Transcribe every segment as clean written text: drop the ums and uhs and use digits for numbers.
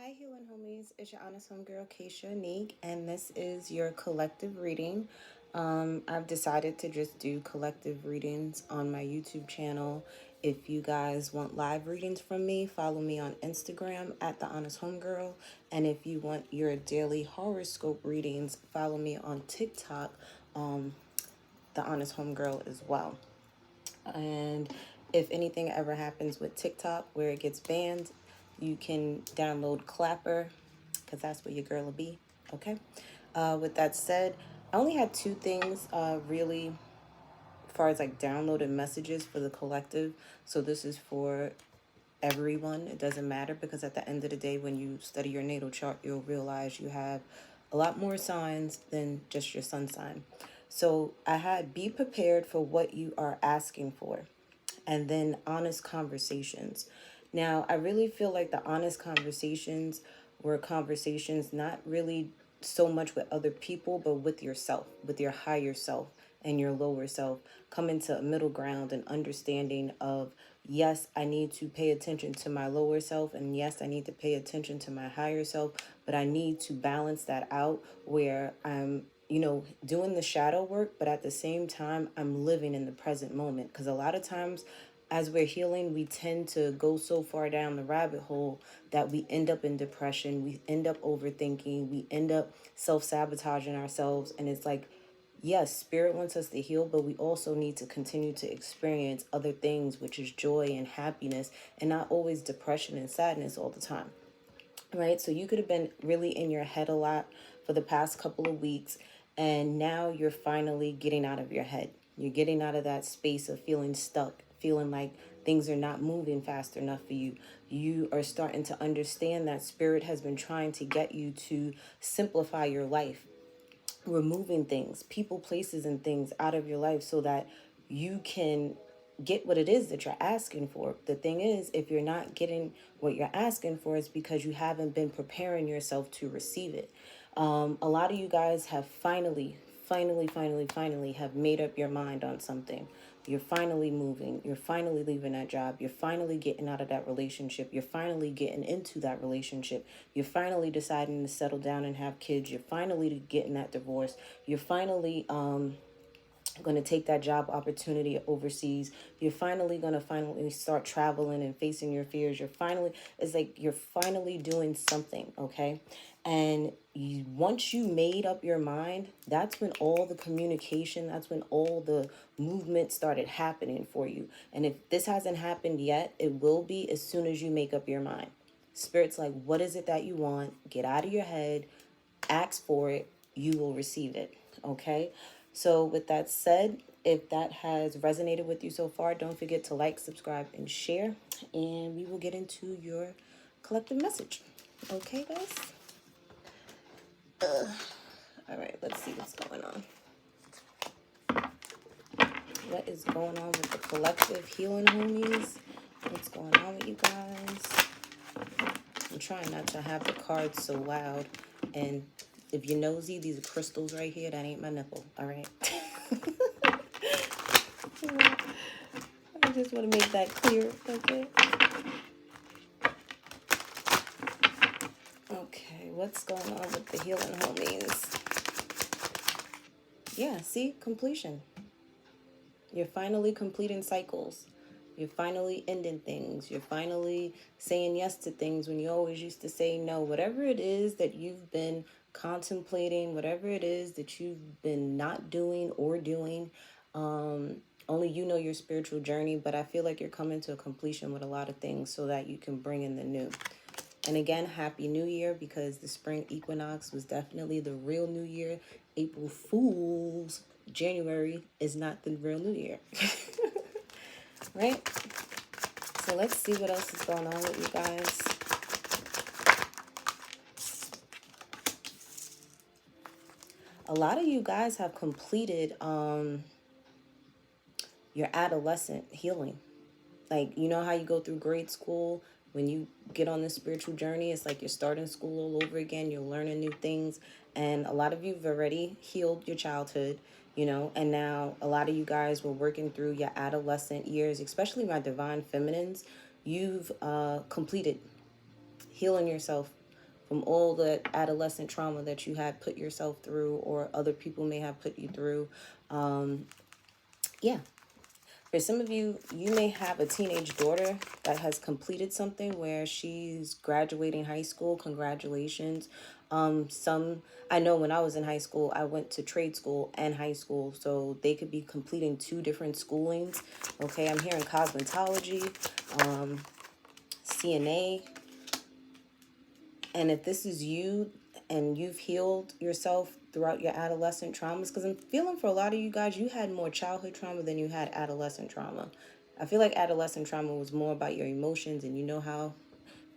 Hi, healing homies. It's your honest homegirl, 𝐾𝐨𝐮𝐫, and this is your collective reading. I've decided to just do collective readings on my YouTube channel. If you guys want live readings from me, follow me on Instagram at the honest homegirl. And if you want your daily horoscope readings, follow me on TikTok, the honest homegirl as well. And if anything ever happens with TikTok where it gets banned, you can download Clapper, because that's where your girl will be. Okay. With that said, I only had two things really as far as like downloaded messages for the collective. So this is for everyone. It doesn't matter, because at the end of the day, when you study your natal chart, you'll realize you have a lot more signs than just your sun sign. So I had be prepared for what you are asking for, and then honest conversations. Now, I really feel like the honest conversations were conversations not really so much with other people, but with yourself, with your higher self and your lower self. Coming to a middle ground and understanding of, yes, I need to pay attention to my lower self, and yes, I need to pay attention to my higher self, but I need to balance that out where I'm doing the shadow work, but at the same time, I'm living in the present moment. Because a lot of times, as we're healing, we tend to go so far down the rabbit hole that we end up in depression, we end up overthinking, we end up self-sabotaging ourselves. And it's like, yes, spirit wants us to heal, but we also need to continue to experience other things, which is joy and happiness, and not always depression and sadness all the time. Right? So you could have been really in your head a lot for the past couple of weeks, and now you're finally getting out of your head. You're getting out of that space of feeling stuck, feeling like things are not moving fast enough for you. You are starting to understand that spirit has been trying to get you to simplify your life, removing things, people, places, and things out of your life so that you can get what it is that you're asking for. The thing is, if you're not getting what you're asking for, it's because you haven't been preparing yourself to receive it. A lot of you guys have finally have made up your mind on something. You're finally moving. You're finally leaving that job. You're finally getting out of that relationship. You're finally getting into that relationship. You're finally deciding to settle down and have kids. You're finally getting that divorce. You're finally going to take that job opportunity overseas. You're finally going to start traveling and facing your fears. It's like you're finally doing something, okay? And once you made up your mind, that's when all the communication, that's when all the movement started happening for you. And if this hasn't happened yet, it will be as soon as you make up your mind. Spirit's like, what is it that you want? Get out of your head, ask for it, you will receive it, okay? So with that said, if that has resonated with you so far, don't forget to like, subscribe, and share, and we will get into your collective message. Okay, guys? All right, let's see what's going on. What is going on with the collective healing homies? What's going on with you guys? I'm trying not to have the cards so loud. And if you're nosy, these are crystals right here. That ain't my nipple, all right? I just want to make that clear, okay? Okay, what's going on with the healing homies? Yeah, see? Completion. You're finally completing cycles. You're finally ending things. You're finally saying yes to things when you always used to say no. Whatever it is that you've been contemplating, whatever it is that you've been not doing or doing, only you know your spiritual journey, but I feel like you're coming to a completion with a lot of things so that you can bring in the new. And again, Happy New Year, because the spring equinox was definitely the real New Year. April Fool's January is not the real New Year. Right? So let's see what else is going on with you guys. A lot of you guys have completed your adolescent healing. Like, you know how you go through grade school? When you get on this spiritual journey, it's like you're starting school all over again. You're learning new things. And a lot of you have already healed your childhood, and now a lot of you guys were working through your adolescent years, especially my divine feminines. You've completed healing yourself from all the adolescent trauma that you had put yourself through or other people may have put you through. Yeah. For some of you, you may have a teenage daughter that has completed something where she's graduating high school. Congratulations. I know when I was in high school, I went to trade school and high school, so they could be completing two different schoolings. Okay, I'm hearing cosmetology, CNA, and if this is you and you've healed yourself throughout your adolescent traumas, because I'm feeling for a lot of you guys, you had more childhood trauma than you had adolescent trauma. I feel like adolescent trauma was more about your emotions, and you know how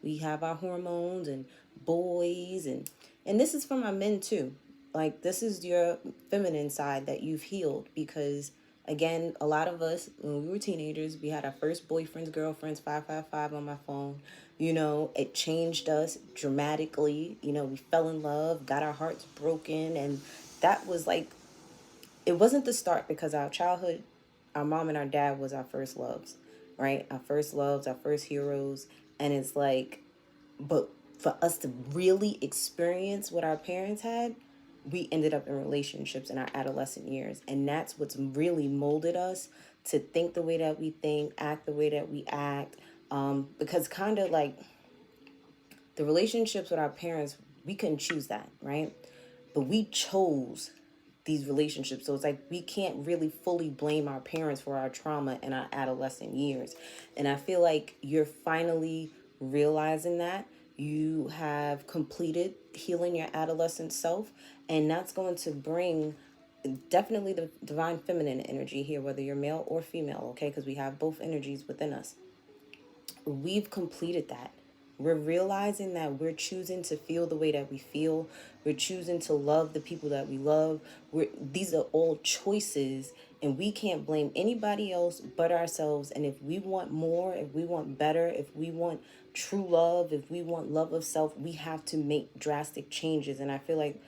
we have our hormones and boys, and this is for my men too. Like, this is your feminine side that you've healed, because again, a lot of us, when we were teenagers, we had our first boyfriends, girlfriends, 555 on my phone. You know, it changed us dramatically. You know, we fell in love, got our hearts broken, and that was like, it wasn't the start, because our childhood, our mom and our dad was our first loves, right? Our first loves, our first heroes. And it's like, but for us to really experience what our parents had, we ended up in relationships in our adolescent years. And that's what's really molded us to think the way that we think, act the way that we act. Because kind of like the relationships with our parents, we couldn't choose that, right? But we chose these relationships. So it's like we can't really fully blame our parents for our trauma in our adolescent years. And I feel like you're finally realizing that. You have completed healing your adolescent self, and that's going to bring definitely the divine feminine energy here, whether you're male or female, okay? Because we have both energies within us. We've completed that. We're realizing that we're choosing to feel the way that we feel. We're choosing to love the people that we love. These are all choices, and we can't blame anybody else but ourselves. And if we want more, if we want better, if we want true love, if we want love of self, we have to make drastic changes. And I feel like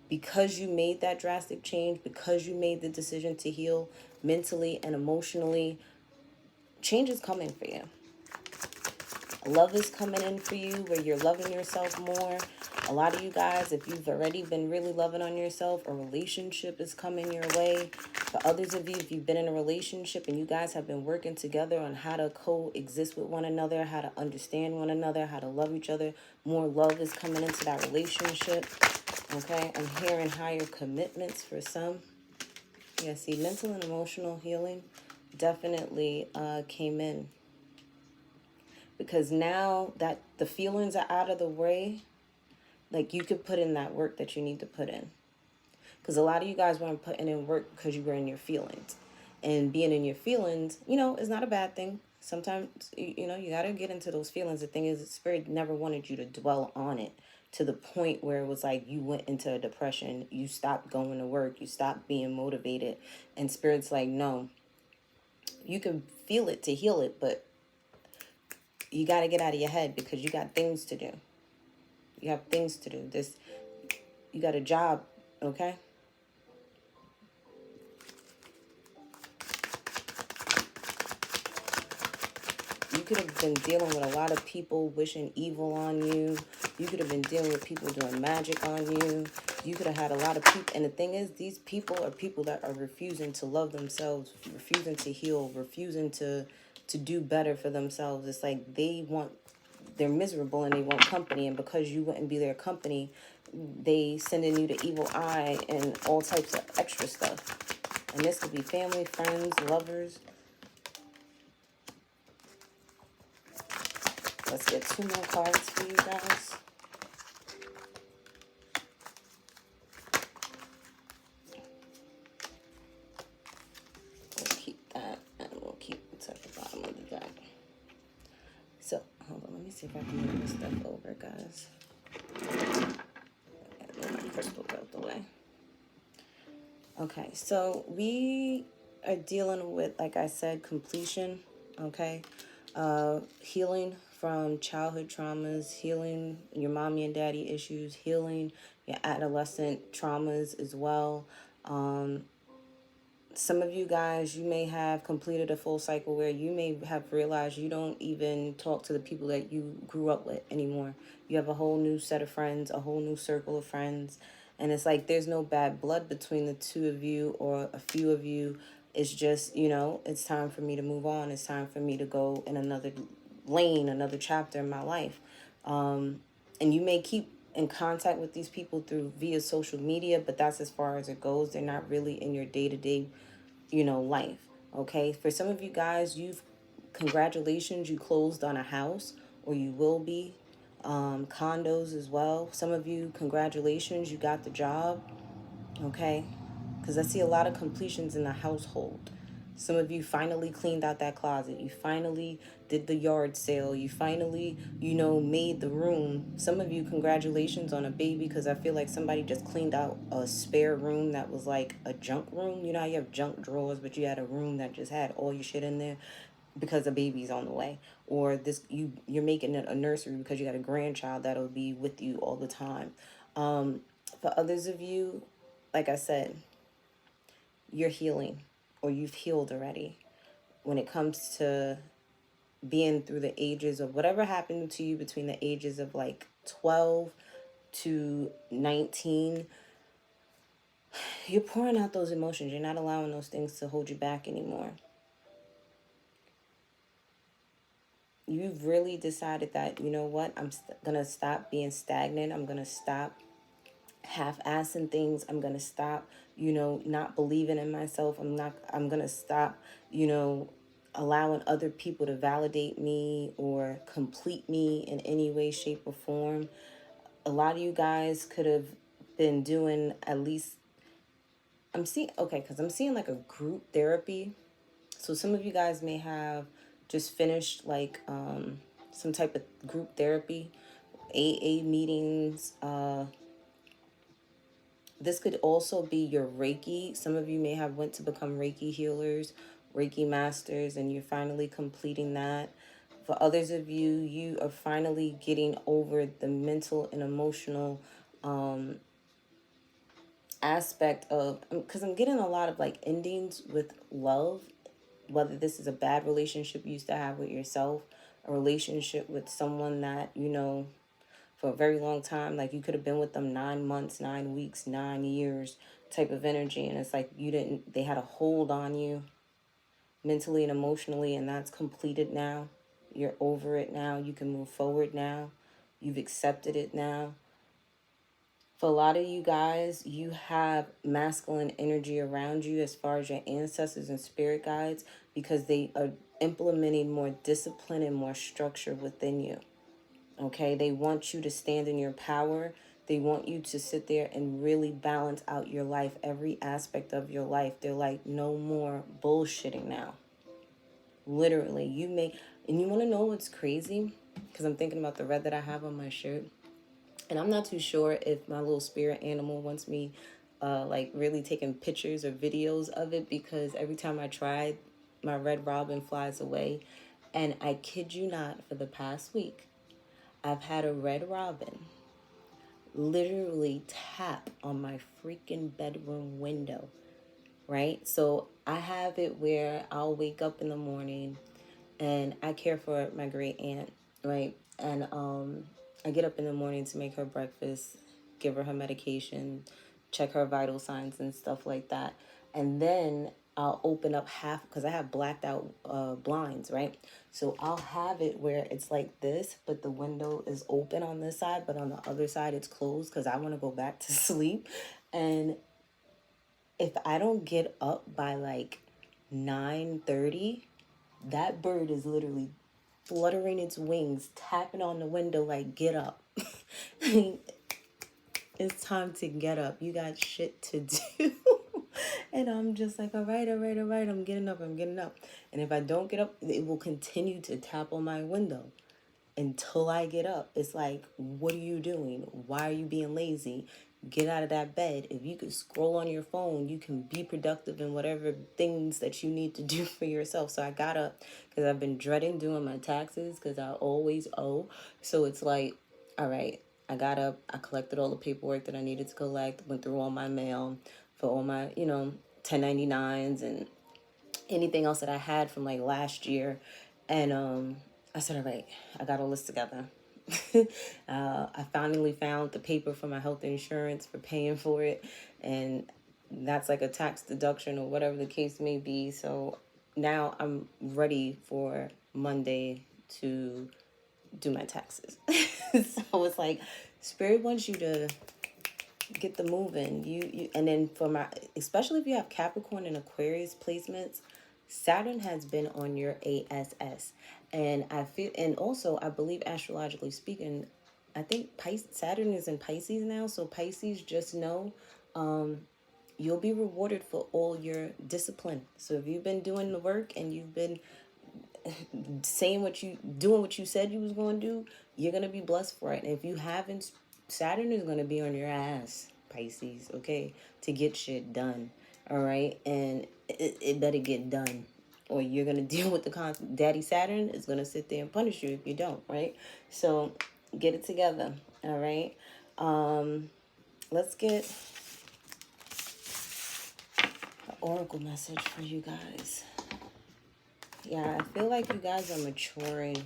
because you made that drastic change, because you made the decision to heal mentally and emotionally, change is coming for you. Love is coming in for you, where you're loving yourself more. A lot of you guys, if you've already been really loving on yourself, a relationship is coming your way. For others of you, if you've been in a relationship and you guys have been working together on how to coexist with one another, how to understand one another, how to love each other, more love is coming into that relationship. Okay, I'm hearing higher commitments for some. Yeah, see, mental and emotional healing definitely came in. Because now that the feelings are out of the way, like, you could put in that work that you need to put in. Because a lot of you guys weren't putting in work because you were in your feelings. And being in your feelings, you know, is not a bad thing. Sometimes, you know, you got to get into those feelings. The thing is, Spirit never wanted you to dwell on it to the point where it was like you went into a depression. You stopped going to work. You stopped being motivated. And Spirit's like, no, you can feel it to heal it, but you got to get out of your head, because you got things to do. You have things to do. You got a job, okay? You could have been dealing with a lot of people wishing evil on you. You could have been dealing with people doing magic on you. You could have had a lot of people. And the thing is, these people are people that are refusing to love themselves, refusing to heal, refusing to do better for themselves. It's like they're miserable and they want company, and because you wouldn't be their company, they sending you the evil eye and all types of extra stuff. And this could be family, friends, lovers. Let's get 2 more cards for you guys. We'll keep that, and we'll keep it at the bottom of the deck. So, hold on, let me see if I can move this stuff over, guys. Move my crystals out the way. Okay, so we are dealing with, like I said, completion, okay? Healing from childhood traumas, healing your mommy and daddy issues, healing your adolescent traumas as well. Some of you guys, you may have completed a full cycle where you may have realized you don't even talk to the people that you grew up with anymore. You have a whole new set of friends, a whole new circle of friends. And it's like there's no bad blood between the two of you or a few of you. It's just, it's time for me to move on. It's time for me to go in another lane, another chapter in my life. And you may keep in contact with these people through via social media, but that's as far as it goes. They're not really in your day-to-day, life. Okay. For some of you guys, congratulations, you closed on a house, or you will be. Condos as well. Some of you, congratulations, you got the job. Okay. Because I see a lot of completions in the household. Some of you finally cleaned out that closet. You finally did the yard sale. You finally, made the room. Some of you, congratulations on a baby, because I feel like somebody just cleaned out a spare room that was like a junk room. You know how you have junk drawers, but you had a room that just had all your shit in there because a baby's on the way. Or you're making it a nursery because you got a grandchild that'll be with you all the time. For others of you, like I said, you're healing, or you've healed already. When it comes to being through the ages of whatever happened to you between the ages of like 12 to 19, you're pouring out those emotions. You're not allowing those things to hold you back anymore. You've really decided that, you know what, I'm going to stop being stagnant. I'm going to stop half-assing things. I'm going to stop, not believing in myself. I'm going to stop, allowing other people to validate me or complete me in any way, shape, or form. A lot of you guys could have been doing at least, I'm seeing like a group therapy. So some of you guys may have just finished like some type of group therapy, AA meetings. This could also be your Reiki. Some of you may have went to become Reiki healers, Reiki masters, and you're finally completing that. For others of you, you are finally getting over the mental and emotional aspect of, because I'm getting a lot of like endings with love, whether this is a bad relationship you used to have with yourself, a relationship with someone that, for a very long time, like you could have been with them 9 months, 9 weeks, 9 years type of energy. And it's like they had a hold on you mentally and emotionally, and that's completed now. You're over it now. You can move forward now. You've accepted it now. For a lot of you guys, you have masculine energy around you as far as your ancestors and spirit guides, because they are implementing more discipline and more structure within you. Okay, they want you to stand in your power. They want you to sit there and really balance out your life, every aspect of your life. They're like, no more bullshitting now. Literally, and you want to know what's crazy? Because I'm thinking about the red that I have on my shirt. And I'm not too sure if my little spirit animal wants me like really taking pictures or videos of it, because every time I try, my red robin flies away. And I kid you not, for the past week, I've had a red robin literally tap on my freaking bedroom window, right? So I have it where I'll wake up in the morning and I care for my great aunt, right? And I get up in the morning to make her breakfast, give her medication, check her vital signs and stuff like that. And then I'll open up half, because I have blacked out blinds, right? So I'll have it where it's like this, but the window is open on this side, but on the other side it's closed because I want to go back to sleep. And if I don't get up by like 9:30, that bird is literally fluttering its wings, tapping on the window like, get up. It's time to get up. You got shit to do. And I'm just like, all right. I'm getting up. And if I don't get up, it will continue to tap on my window until I get up. It's like, what are you doing? Why are you being lazy? Get out of that bed. If you could scroll on your phone, you can be productive in whatever things that you need to do for yourself. So I got up because I've been dreading doing my taxes because I always owe. So it's like, all right, I got up. I collected all the paperwork that I needed to collect, went through all my mail for all my, 1099s and anything else that I had from like last year. And I said, all right, I got all this together. I finally found the paper for my health insurance for paying for it. And that's like a tax deduction or whatever the case may be. So now I'm ready for Monday to do my taxes. So it's like Spirit wants you to get the moving. You and then for my, especially if you have Capricorn and Aquarius placements, Saturn has been on your ASS. And I feel, and also I believe astrologically speaking, I think Saturn is in Pisces now. So Pisces, just know you'll be rewarded for all your discipline. So if you've been doing the work and you've been doing what you said you was going to do, you're going to be blessed for it. And if you haven't, Saturn is going to be on your ass, Pisces, okay, to get shit done. All right. And it better get done, or you're going to deal with the Daddy Saturn is going to sit there and punish you if you don't. Right. So get it together. All right. Let's get an oracle message for you guys. Yeah, I feel like you guys are maturing.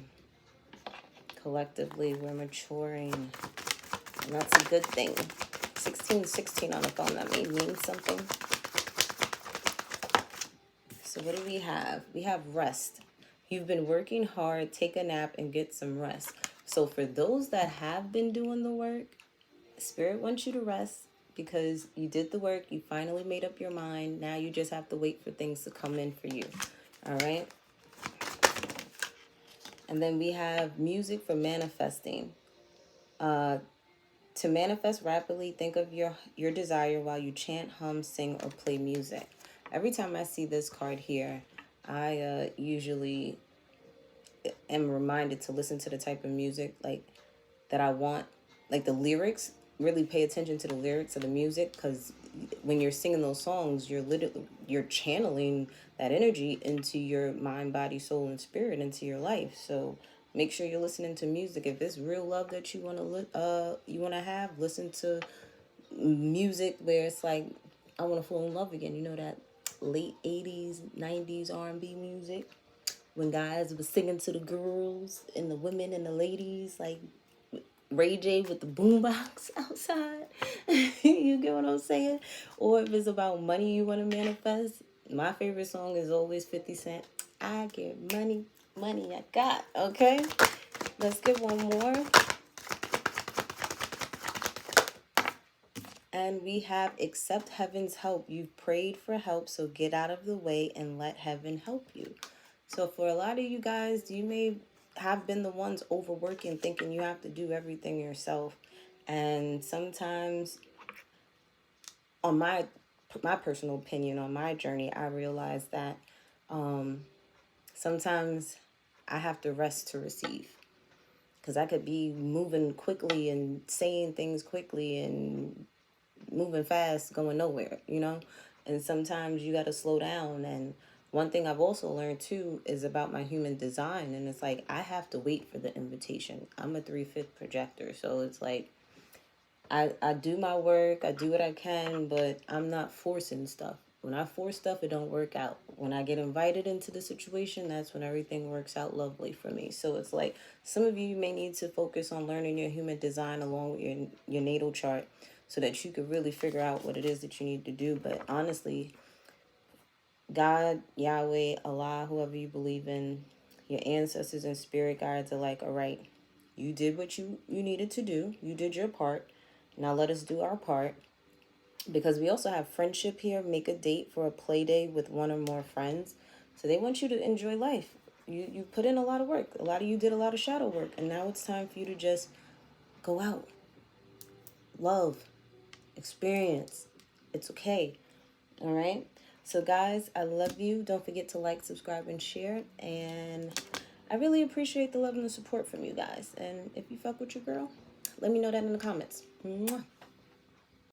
Collectively, we're maturing. And that's a good thing. 1616 on the phone, that may mean something. So what do we have? We have rest. You've been working hard, take a nap and get some rest. So for those that have been doing the work, Spirit wants you to rest because you did the work. You finally made up your mind. Now you just have to wait for things to come in for you. All right? And then we have music for manifesting. To manifest rapidly, think of your desire while you chant, hum, sing, or play music. Every time I see this card here, I usually am reminded to listen to the type of music like that I want, like the lyrics. Really pay attention to the lyrics of the music, because when you're singing those songs, you're channeling that energy into your mind, body, soul, and spirit, into your life. So make sure you're listening to music. If it's real love that you want to have, listen to music where it's like, I want to fall in love again. You know, that late 80s, 90s R&B music when guys were singing to the girls and the women and the ladies, like Ray J with the boombox outside. You get what I'm saying? Or if it's about money you want to manifest, my favorite song is always 50 Cent. I get money, money I got. Okay? Let's get one more. And we have accept heaven's help. You've prayed for help, so get out of the way and let heaven help you. So for a lot of you guys, you may have been the ones overworking, thinking you have to do everything yourself. And sometimes, on my personal opinion, on my journey, I realized that sometimes I have to rest to receive. Because I could be moving quickly and saying things quickly and moving fast, going nowhere, you know? And sometimes you got to slow down. And one thing I've also learned too is about my human design. And it's like, I have to wait for the invitation. I'm a 3/5 projector. So it's like, I do my work, I do what I can, but I'm not forcing stuff. When I force stuff, it don't work out. When I get invited into the situation, that's when everything works out lovely for me. So it's like, some of you may need to focus on learning your human design along with your natal chart, so that you could really figure out what it is that you need to do. But honestly, God, Yahweh, Allah, whoever you believe in, your ancestors and spirit guides are like, all right, you did what you needed to do. You did your part. Now let us do our part. Because we also have friendship here. Make a date for a play day with one or more friends. So they want you to enjoy life. You put in a lot of work. A lot of you did a lot of shadow work. And now it's time for you to just go out. Love. Experience. It's okay. All right? So guys, I love you. Don't forget to like, subscribe, and share. And I really appreciate the love and the support from you guys. And if you fuck with your girl, let me know that in the comments. Mwah.